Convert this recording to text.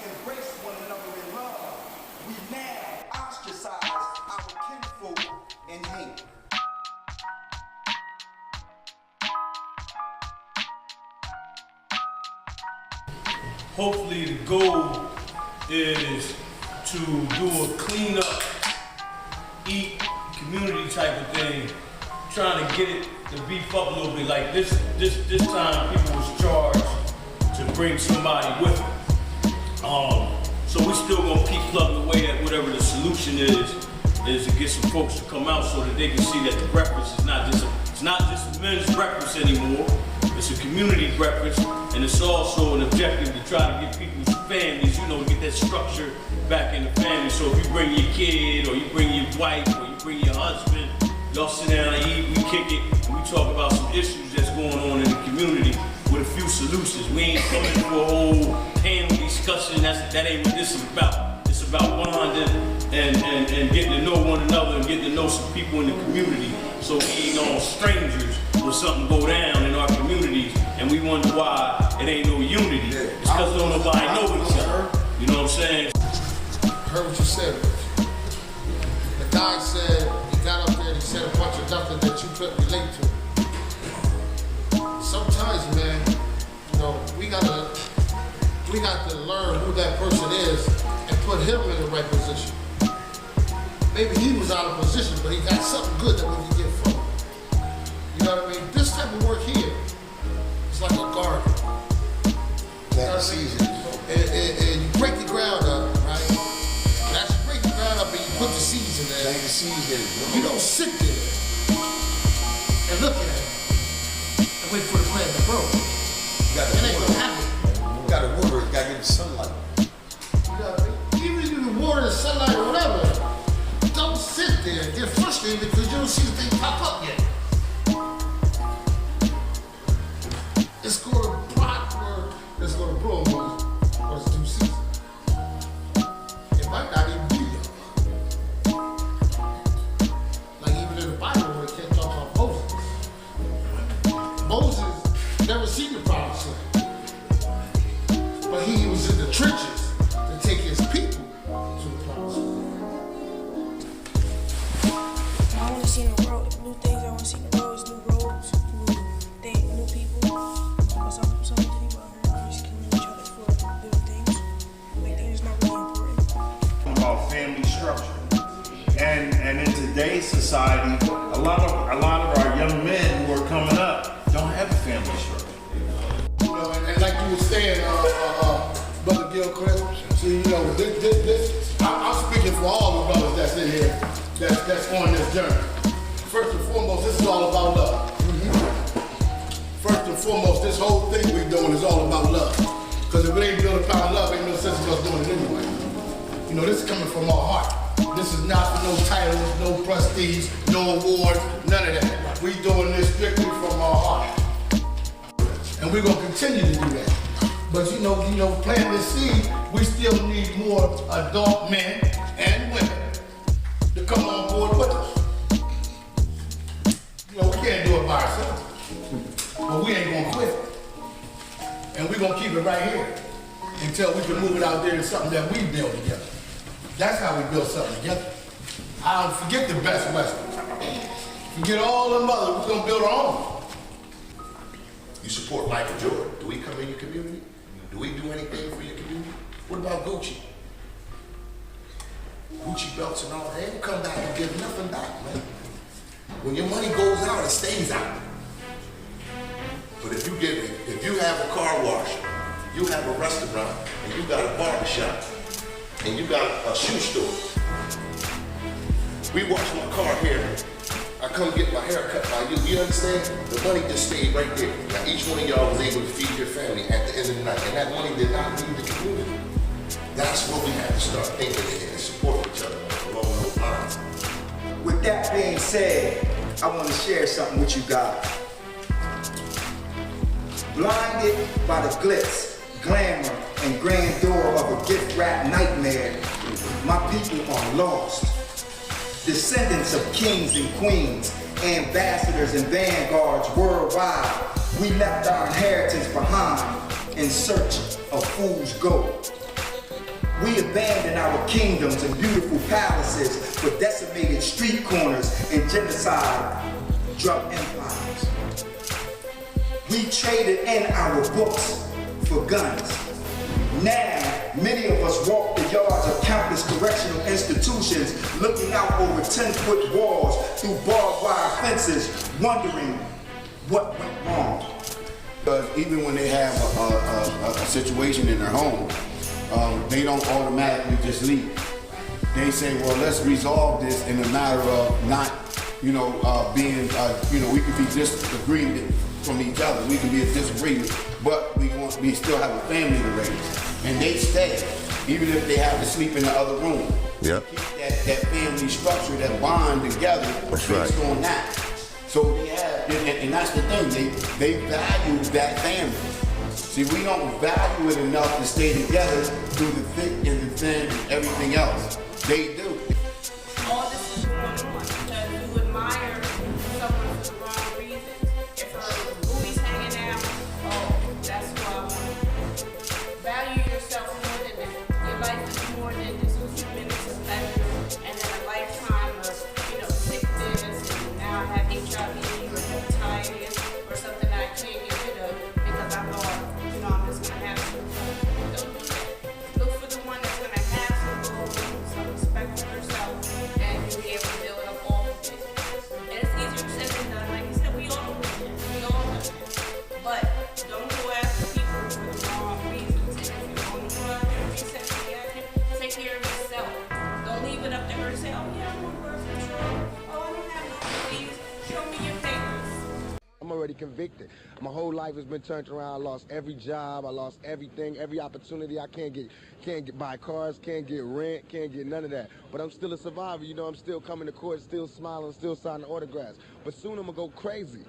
embrace one another in love. We now ostracize our kinfolk in hate. Hopefully the goal is to do a cleanup, eat, community type of thing, trying to get it to beef up a little bit. Like this time people was charged to bring somebody with them. So we still gonna keep plugging away at whatever the solution is to get some folks to come out so that they can see that the breakfast is not just a men's breakfast anymore. It's a community breakfast, and it's also an objective to try to get people's families, you know, to get that structure back in the family. So if you bring your kid, or you bring your wife, or you bring your husband, y'all sit down and eat, we kick it, and we talk about some issues that's going on in the community with a few solutions. We ain't coming for a whole panel discussion. That ain't what this is about. It's about bonding and getting to know one another and getting to know some people in the community, so we ain't all strangers when something go down in our communities and we wonder why it ain't no unity. It's because don't nobody know each other. You know what I'm saying? Heard what you said. The guy said, he got up there and he said a bunch of nothing that you couldn't relate to. Sometimes, man, you know, we got to learn who that person is and put him in the right position. Maybe he was out of position, but he got something good that we can get from him. You know what I mean? This type of work here is like a garden. You know what I mean? And you break the ground up, right? And as you break the ground up and you put the seeds in there, you don't sit there and look at it and wait for the plant to grow. It ain't gonna happen. You gotta water it, you gotta get the sunlight. You know what I mean? Even if you can water the sunlight or whatever, don't sit there and get frustrated because you don't see the thing pop up yet. It's going to prosper, it's going to grow or it's due season. It might not even be there. Like even in the Bible where it can't talk about Moses. Moses never seen the promised land. But he was in the trenches to take his people to the promised land. I want to see in the world, new things I want to see in the world is new roads, new people. Some people out here are just killing each other for little things. Like things not really important. About family structure. And in today's society, a lot of our young men who are coming up don't have a family structure. You know, and like you were saying, Brother Gilchrist, see, you know, I'm speaking for all the brothers that's in here, that's on this journey. First and foremost, this is all about love. First and foremost, this whole thing we're doing is all about love. Because if it ain't built upon love, ain't no sense of us doing it anyway. You know, this is coming from our heart. This is not for no titles, no prestige, no awards, none of that. We doing this strictly from our heart. And we're gonna continue to do that. But you know, planting this seed, we still need more adult men and women to come on board with us. You know, we can't do it by ourselves. But we ain't gonna quit. And we're gonna keep it right here until we can move it out there to something that we build together. That's how we build something together. I don't forget the best Western. Forget all them others, we're gonna build our own. You support Michael Jordan. Do we come in your community? Do we do anything for your community? What about Gucci? Gucci belts and all that. They don't come back and give nothing back, man. When your money goes out, it stays out. But if you have a car wash, you have a restaurant, and you got a barber shop, and you got a shoe store. We wash my car here. I come get my hair cut by you. You understand? The money just stayed right there. Now each one of y'all was able to feed your family at the end of the night, and that money did not leave the community. That's what we have to start thinking and support each other along those lines. With that being said, I want to share something with you guys. Blinded by the glitz, glamour, and grandeur of a gift wrap nightmare, my people are lost. Descendants of kings and queens, ambassadors and vanguards worldwide, we left our inheritance behind in search of fool's gold. We abandoned our kingdoms and beautiful palaces for decimated street corners and genocide drug empires. We traded in our books for guns. Now, many of us walk the yards of countless correctional institutions, looking out over 10-foot walls through barbed wire fences, wondering what went wrong. Because even when they have a situation in their home, they don't automatically just leave. They say, well, let's resolve this in a matter of not, being, we can be disagreement from each other. We can be a disagreement, but we still have a family to raise. And they stay, even if they have to sleep in the other room. Yep. Keep that family structure, that bond together based on that. So they have, and that's the thing, they value that family. See, we don't value it enough to stay together through the thick and the thin and everything else. They do. All this is going on because you admire someone for the wrong reasons. If her booty's hanging out, oh, that's why I want to value yourself more than that. Your life is more than just a few minutes of pleasure and then a lifetime of, sickness, and now I have HIV or hepatitis or something that I can't get rid of because I thought, I'm just gonna have some fun. Don't do that. Look for the one that's gonna have some goals, some respect for herself, and you'll be able to build up all of it. And it's easier said than done. Like you said, we all do that. We all do that. But don't go after people for the wrong reasons. And if you're going to go out there and be sexually active, take care of yourself. Don't leave it up to her to say, oh yeah, I'm on birth control. Oh, I don't have no disease. Show me your papers. I'm already convicted. My whole life has been turned around. I lost every job. I lost everything, every opportunity. I can't get buy cars, can't get rent, can't get none of that. But I'm still a survivor. I'm still coming to court, still smiling, still signing autographs. But soon I'm gonna go crazy.